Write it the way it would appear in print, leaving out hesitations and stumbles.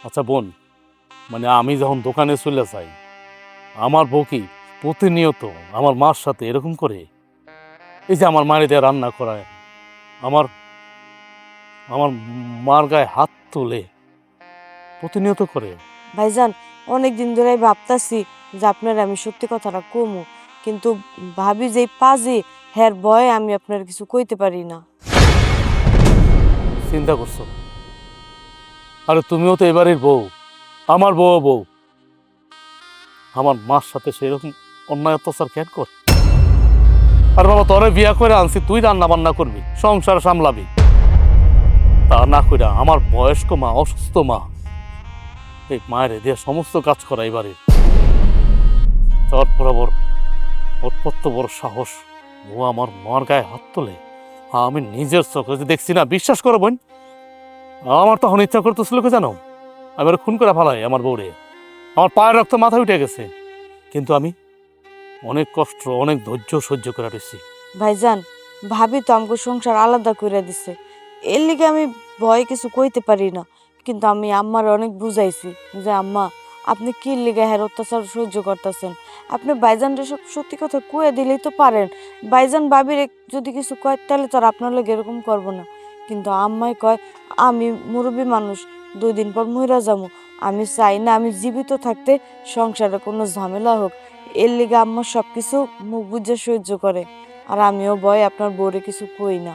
আচ্ছা বোন, মানে আমি যখন দোকানে চলে যাই, আমার বউ কি প্রতিনিয়ত আমার মার সাথে এরকম করে? এই যে আমার মায়ের দিয়ে রান্না করায়, আমার আমার মার গায়ে হাত তুলে প্রতিনিয়ত করে। ভাইজান, অনেক দিন ধরে ভাবতাছি যে আপনার আমি সত্যি কথাটা কমু, কিন্তু ভাবি যে পাজি হ্যার ভয়ে আমি আপনার কিছু কইতে পারি না। চিন্তা করছো? আরে তুমিও তো এবারের বউ, আমার বউ, আমার মার সাথে সেরকম অন্যায় অত্যাচার কেন কর? আর বাবা, তোরে বিয়া করে আনছি, তুই রান্না বান্না করবি, সংসার সামলাবি, তা না কইরা আমার বয়স্ক মা, অসুস্থ মা, এই মায়ের দিয়ে সমস্ত কাজ করা এবারে। তারপর আবার ওর কত বড় সাহস, ও আমার মার গায়ে হাত তোলে। আমি নিজের চোখে যে দেখছি না, বিশ্বাস করো বোন, আমার তখন ইচ্ছা করতেছিল কি জানো, আমি ওর খুন করে ফেলাই আমার বউরে। আমার পায়ের রক্ত মাথায় উঠে গেছে, কিন্তু আমি অনেক কষ্ট, অনেক ধৈর্য সহ্য করে রয়েছি। ভাইজান, ভাবি তো আমাকে সংসার আলাদা করে দিছে, এর লিগে আমি ভয়ে কিছু কইতে পারি না। কিন্তু আমি আম্মার অনেক বুঝাইছি যে আম্মা, আপনি কি লিগে হ্যার অত্যাচার সহ্য করতেছেন? আপনি ভাইজানরে সব সত্যি কথা কয়ে দিলেই তো পারেন। ভাইজান ভাবির যদি কিছু কয় তাহলে তো আর আপনার লোক এরকম করবো না। কিন্তু আম্মাই কয় আমি মুরব্বী মানুষ, 2 দিন পর মইরা যাবো, আমি চাই না আমি জীবিত থাকতে সংসারে কোনো ঝামেলা হোক। এর লিগে আম্মা সব কিছু মুখ বুঝে সহ্য করে। আর আমিও ভয় আপনার বউরে কিছু কই না।